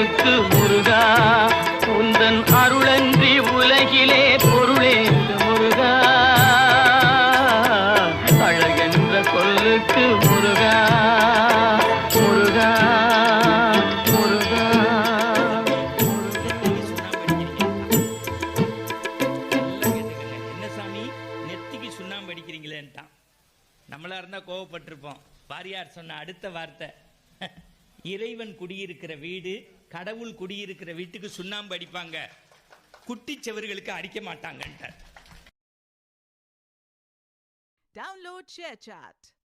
சொல்லுக்கு முருகா, உந்தன் அருளன்றி உலகிலே பொருளேது முருகா. அழகென்ற சொல்லுக்கு முருகா, முருகா, முருகா. என்ன சாமி நெத்திக்கு சுண்ணாம்பு அடிக்கிறீங்களேன்ட்டான். நம்மளா இருந்தா கோவப்பட்டிருப்போம். வாரியார் சொன்ன அடுத்த வார்த்தை, இறைவன் குடியிருக்கிற வீடு, கடவுள் குடியிருக்கிற வீட்டுக்கு சுண்ணாம்பு அடிப்பாங்க, குட்டிச்சவர்களுக்கு அடிக்க மாட்டாங்கன்ட்டார். Download ShareChat.